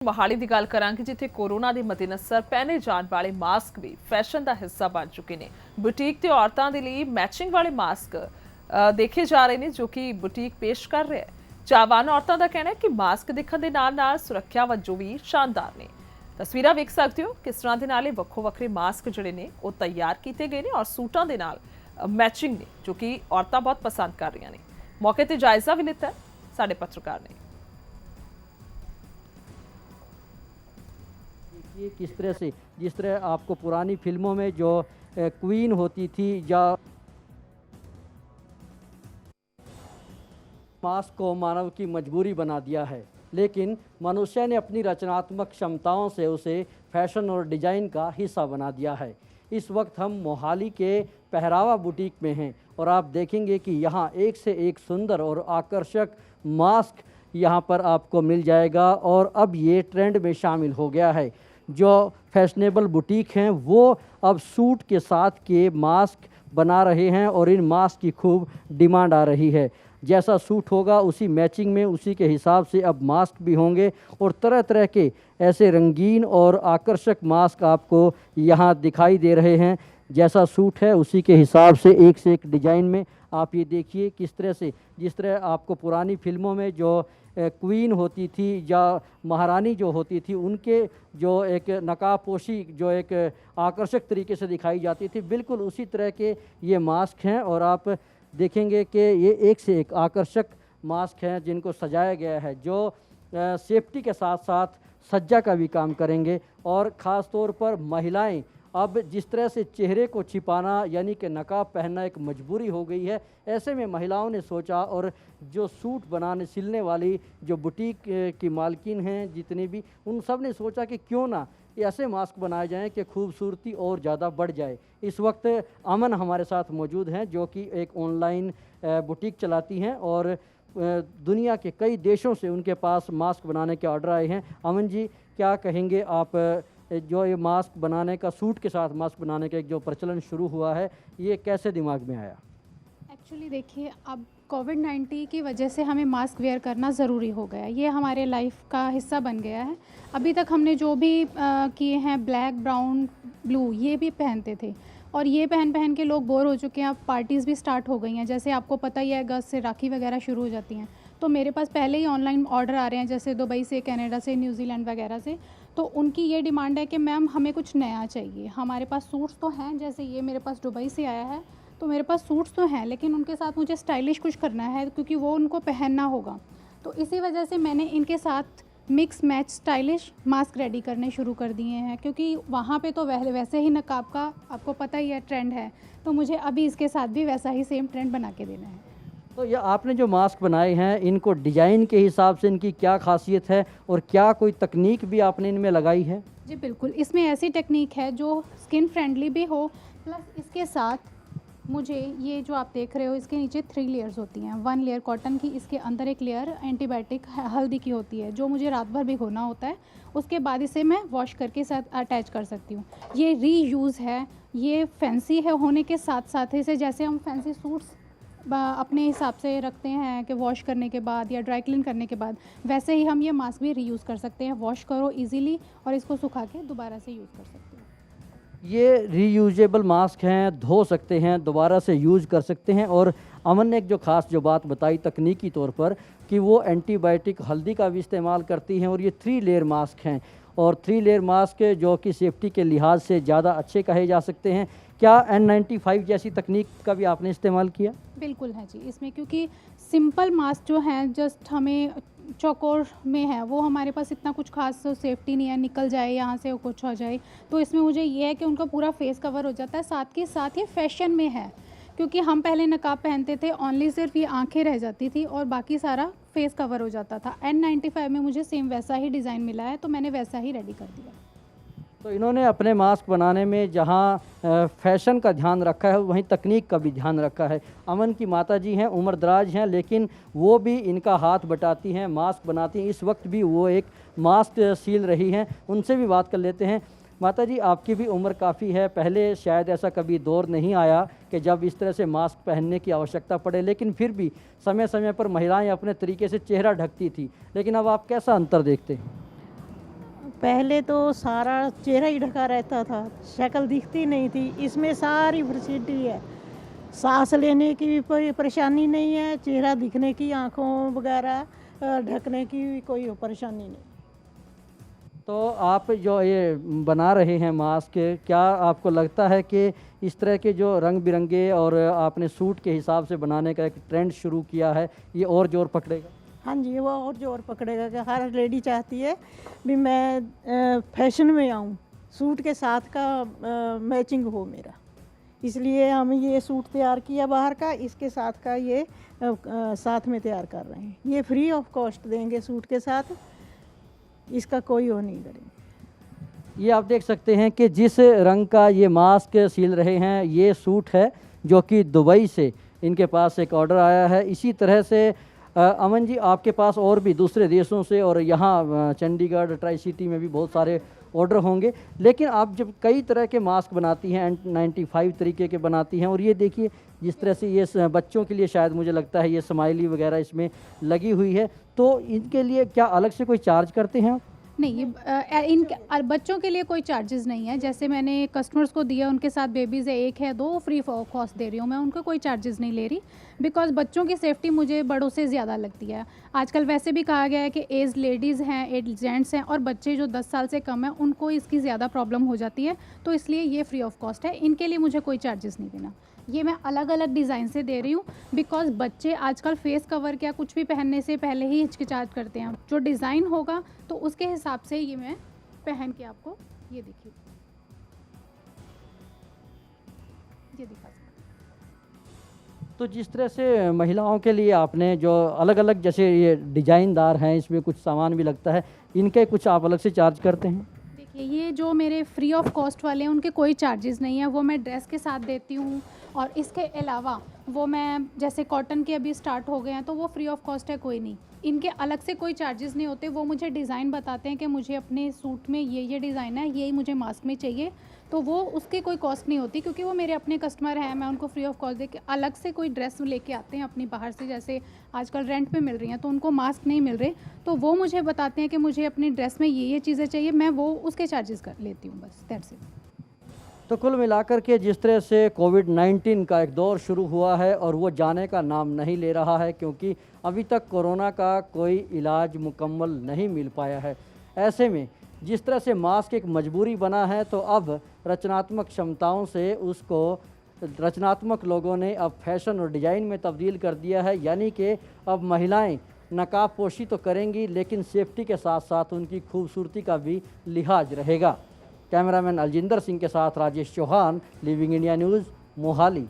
मोहाली ਦੀ ਗੱਲ ਕਰਾਂਗੇ ਜਿੱਥੇ ਕੋਰੋਨਾ ਦੇ ਮੱਦੇਨਜ਼ਰ ਪਹਿਨੇ ਜਾਣ ਵਾਲੇ ਮਾਸਕ ਵੀ ਫੈਸ਼ਨ ਦਾ ਹਿੱਸਾ ਬਣ ਚੁੱਕੇ ਨੇ। ਬੁਟੀਕ ਤੇ ਔਰਤਾਂ ਦੇ ਲਈ ਮੈਚਿੰਗ ਵਾਲੇ ਮਾਸਕ ਦੇਖੇ ਜਾ ਰਹੇ ਨੇ ਜੋ ਕਿ ਬੁਟੀਕ ਪੇਸ਼ ਕਰ ਰਿਹਾ ਹੈ। ਚਾਹਵਾਨ ਔਰਤਾਂ ਦਾ ਕਹਿਣਾ ਹੈ ਕਿ ਮਾਸਕ ਦੇਖਣ ਦੇ ਨਾਲ-ਨਾਲ ਸੁਰੱਖਿਆ ਵਜੋਂ ਵੀ ਸ਼ਾਨਦਾਰ ਨੇ। ਤਸਵੀਰਾਂ ਵੇਖ ਸਕਦੇ ਹੋ ਕਿਸ ਤਰ੍ਹਾਂ ਦੇ ਨਾਲ ਇਹ ਵੱਖੋ-ਵੱਖਰੇ ਮਾਸਕ ਜਿਹੜੇ ਨੇ ਉਹ ਤਿਆਰ ਕੀਤੇ ਗਏ ਨੇ ਔਰ ਸੂਟਾਂ ਦੇ ਨਾਲ ਮੈਚਿੰਗ ਨੇ ਜੋ कि औरतां बहुत पसंद कर रही ने। मौके ते जायजा भी लिता साडे पत्रकार ने। देखिए किस तरह से जिस तरह आपको पुरानी फिल्मों में जो क्वीन होती थी या मास्क को मानव की मजबूरी बना दिया है, लेकिन मनुष्य ने अपनी रचनात्मक क्षमताओं से उसे फैशन और डिजाइन का हिस्सा बना दिया है। इस वक्त हम मोहाली के पहरावा बुटीक में हैं और आप देखेंगे कि यहाँ एक से एक सुंदर और आकर्षक मास्क यहाँ पर आपको मिल जाएगा और अब ये ट्रेंड में शामिल हो गया है। जो फैशनेबल बुटीक हैं वो अब सूट के साथ के मास्क बना रहे हैं और इन मास्क की खूब डिमांड आ रही है। जैसा सूट होगा उसी मैचिंग में उसी के हिसाब से अब मास्क भी होंगे और तरह तरह के ऐसे रंगीन और आकर्षक मास्क आपको यहाँ दिखाई दे रहे हैं। जैसा सूट है उसी के हिसाब से एक डिजाइन में आप ये देखिए किस तरह से जिस तरह आपको पुरानी फिल्मों में जो क्वीन होती थी या महारानी जो होती थी उनके जो एक नकाबपोशी जो एक आकर्षक तरीके से दिखाई जाती थी, बिल्कुल उसी तरह के ये मास्क हैं और आप देखेंगे कि ये एक से एक आकर्षक मास्क हैं जिनको सजाया गया है जो सेफ्टी के साथ साथ सज्जा का भी काम करेंगे। और ख़ास तौर पर महिलाएं अब जिस तरह से चेहरे को छिपाना यानी कि नकाब पहनना एक मजबूरी हो गई है, ऐसे में महिलाओं ने सोचा और जो सूट बनाने सिलने वाली जो बुटीक की मालकिन हैं जितनी भी उन सब ने सोचा कि क्यों ना ऐसे मास्क बनाए जाएं कि खूबसूरती और ज़्यादा बढ़ जाए। इस वक्त अमन हमारे साथ मौजूद हैं जो कि एक ऑनलाइन बुटीक चलाती हैं और दुनिया के कई देशों से उनके पास मास्क बनाने के ऑर्डर आए हैं। अमन जी, क्या कहेंगे आप, जो ये मास्क बनाने का सूट के साथ मास्क बनाने का एक जो प्रचलन शुरू हुआ है ये कैसे दिमाग में आया? एक्चुअली देखिए, अब कोविड-19 की वजह से हमें मास्क वेयर करना ज़रूरी हो गया। ये हमारे लाइफ का हिस्सा बन गया है। अभी तक हमने जो भी किए हैं ब्लैक, ब्राउन, ब्लू ये भी पहनते थे और ये पहन के लोग बोर हो चुके हैं। अब पार्टीज़ भी स्टार्ट हो गई हैं। जैसे आपको पता ही है अगस्त से राखी वगैरह शुरू हो जाती हैं, तो मेरे पास पहले ही ऑनलाइन ऑर्डर आ रहे हैं जैसे दुबई से, कनाडा से, न्यूजीलैंड वगैरह से। तो उनकी ये डिमांड है कि मैम हमें कुछ नया चाहिए। हमारे पास सूट्स तो हैं, जैसे ये मेरे पास दुबई से आया है तो मेरे पास सूट्स तो हैं, लेकिन उनके साथ मुझे स्टाइलिश कुछ करना है क्योंकि वो उनको पहनना होगा। तो इसी वजह से मैंने इनके साथ mix match stylish mask ready करने शुरू कर दिए हैं क्योंकि वहाँ पे तो वैसे ही नकाब का आपको पता ही है ट्रेंड है, तो मुझे अभी इसके साथ भी वैसा ही सेम ट्रेंड बना के देना है। तो ये आपने जो मास्क बनाए हैं इनको डिजाइन के हिसाब से इनकी क्या खासियत है और क्या कोई तकनीक भी आपने इनमें लगाई है? जी बिल्कुल, इसमें ऐसी टेक्निक है जो स्किन फ्रेंडली भी हो, प्लस इसके साथ मुझे ये जो आप देख रहे हो इसके नीचे 3 लेयर्स होती हैं। 1 लेयर कॉटन की, इसके अंदर एक लेयर एंटीबायोटिक हल्दी की होती है जो मुझे रात भर भिगोना होता है। उसके बाद इसे मैं वॉश करके साथ अटैच कर सकती हूँ। ये रीयूज़ है, ये फैंसी है होने के साथ साथ इसे जैसे हम फैंसी सूट्स अपने हिसाब से रखते हैं कि वॉश करने के बाद या ड्राई क्लीन करने के बाद, वैसे ही हम ये मास्क भी रीयूज़ कर सकते हैं। वॉश करो इजीली और इसको सुखा के दोबारा से यूज़ कर सकते हो। ये रीयूजेबल मास्क हैं, धो सकते हैं, दोबारा से यूज़ कर सकते हैं। और अमन ने एक जो ख़ास जो बात बताई तकनीकी तौर पर कि वो एंटीबायोटिक हल्दी का भी इस्तेमाल करती हैं और ये 3 लेयर मास्क हैं और 3 लेयर मास्क जो कि सेफ्टी के लिहाज से ज़्यादा अच्छे कहे जा सकते हैं। क्या N95 जैसी तकनीक का भी आपने इस्तेमाल किया? बिल्कुल है जी, इसमें क्योंकि सिंपल मास्क जो हैं जस्ट हमें चौकोर में है, वो हमारे पास इतना कुछ खास सेफ्टी नहीं है, निकल जाए यहाँ से कुछ हो जाए। तो इसमें मुझे ये है कि उनका पूरा फेस कवर हो जाता है, साथ के साथ ये फैशन में है क्योंकि हम पहले नकाब पहनते थे, ओनली सिर्फ ये आंखें रह जाती थी और बाकी सारा फेस कवर हो जाता था। N95 में मुझे सेम वैसा ही डिज़ाइन मिला है तो मैंने वैसा ही रेडी कर दिया। तो इन्होंने अपने मास्क बनाने में जहाँ फैशन का ध्यान रखा है वहीं तकनीक का भी ध्यान रखा है। अमन की माताजी हैं, उम्र दराज हैं, लेकिन वो भी इनका हाथ बटाती हैं, मास्क बनाती हैं। इस वक्त भी वो एक मास्क सील रही हैं, उनसे भी बात कर लेते हैं। माताजी, आपकी भी उम्र काफ़ी है, पहले शायद ऐसा कभी दौर नहीं आया कि जब इस तरह से मास्क पहनने की आवश्यकता पड़े, लेकिन फिर भी समय समय पर महिलाएँ अपने तरीके से चेहरा ढकती थी, लेकिन अब आप कैसा अंतर देखते हैं? पहले तो सारा चेहरा ही ढका रहता था, शक्ल दिखती नहीं थी। इसमें सारी फैसिलिटी है, सांस लेने की भी कोई परेशानी नहीं है, चेहरा दिखने की, आँखों वगैरह ढकने की भी कोई परेशानी नहीं। तो आप जो ये बना रहे हैं मास्क, क्या आपको लगता है कि इस तरह के जो रंग बिरंगे और आपने सूट के हिसाब से बनाने का एक ट्रेंड शुरू किया है, ये और जोर पकड़ेगा? हाँ जी, वो और जोर पकड़ेगा कि हर लेडी चाहती है भी मैं फैशन में आऊँ, सूट के साथ का मैचिंग हो मेरा। इसलिए हम ये सूट तैयार किया बाहर का, इसके साथ का ये साथ में तैयार कर रहे हैं। ये फ्री ऑफ कॉस्ट देंगे सूट के साथ, इसका कोई वो नहीं करेंगे। ये आप देख सकते हैं कि जिस रंग का ये मास्क सिल रहे हैं, ये सूट है जो कि दुबई से इनके पास एक ऑर्डर आया है। इसी तरह से अमन जी, आपके पास और भी दूसरे देशों से और यहाँ चंडीगढ़ ट्राई सिटी में भी बहुत सारे ऑर्डर होंगे, लेकिन आप जब कई तरह के मास्क बनाती हैं, N95 तरीके के बनाती हैं, और ये देखिए जिस तरह से ये बच्चों के लिए शायद मुझे लगता है ये स्माइली वगैरह इसमें लगी हुई है, तो इनके लिए क्या अलग से कोई चार्ज करते हैं आप? नहीं, ये इन बच्चों के लिए कोई चार्जेस नहीं है। जैसे मैंने कस्टमर्स को दिया, उनके साथ बेबीज़ है, एक है, दो, फ्री कॉस्ट दे रही हूँ मैं, उनको कोई चार्जेस नहीं ले रही, बिकॉज़ बच्चों की सेफ्टी मुझे बड़ों से ज़्यादा लगती है। आजकल वैसे भी कहा गया है कि एज लेडीज़ हैं, एज जेंट्स हैं, और बच्चे जो 10 साल से कम हैं उनको इसकी ज़्यादा प्रॉब्लम हो जाती है, तो इसलिए ये फ्री ऑफ कॉस्ट है। इनके लिए मुझे कोई चार्जेस नहीं देना। ये मैं अलग अलग डिज़ाइन से दे रही हूँ, बिकॉज़ बच्चे आजकल फेस कवर क्या कुछ भी पहनने से पहले ही हिचकिचाहट करते हैं। जो डिज़ाइन होगा तो उसके हिसाब से ये मैं पहन के आपको ये देखिए, ये दिखा सकती हूँ। तो जिस तरह से महिलाओं के लिए आपने जो अलग अलग जैसे ये डिजाइनदार हैं, इसमें कुछ सामान भी लगता है, इनके कुछ आप अलग से चार्ज करते हैं? देखिए, ये जो मेरे फ्री ऑफ कॉस्ट वाले हैं उनके कोई चार्जेस नहीं है, वो मैं ड्रेस के साथ देती हूँ। और इसके अलावा वो मैं जैसे कॉटन के अभी स्टार्ट हो गए हैं तो वो फ्री ऑफ कॉस्ट है, कोई नहीं। इनके अलग से कोई चार्जेस नहीं होते। वो मुझे डिज़ाइन बताते हैं कि मुझे अपने सूट में ये डिज़ाइन है, यही मुझे मास्क में चाहिए, तो वो उसकी कोई कॉस्ट नहीं होती, क्योंकि वो मेरे अपने कस्टमर हैं। मैं उनको फ्री ऑफ कॉस्ट दे के अलग से कोई ड्रेस लेके आते हैं अपनी बाहर से, जैसे आजकल रेंट पे मिल रही हैं तो उनको मास्क नहीं मिल रहे, तो वो मुझे बताते हैं कि मुझे अपनी ड्रेस में ये चीज़ें चाहिए, मैं वो उसके चार्जेस कर लेती हूँ, बस दैट्स इट। तो कुल मिलाकर के जिस तरह से कोविड-19 का एक दौर शुरू हुआ है और वो जाने का नाम नहीं ले रहा है, क्योंकि अभी तक कोरोना का कोई इलाज मुकम्मल नहीं मिल पाया है, ऐसे में जिस तरह से मास्क एक मजबूरी बना है, तो अब रचनात्मक क्षमताओं से उसको रचनात्मक लोगों ने अब फैशन और डिज़ाइन में तब्दील कर दिया है। यानी कि अब महिलाएं नकाब पोशी तो करेंगी, लेकिन सेफ्टी के साथ साथ उनकी खूबसूरती का भी लिहाज रहेगा। कैमरामैन अलजिंदर सिंह के साथ Rajesh Chauhan, living India news, Mohali.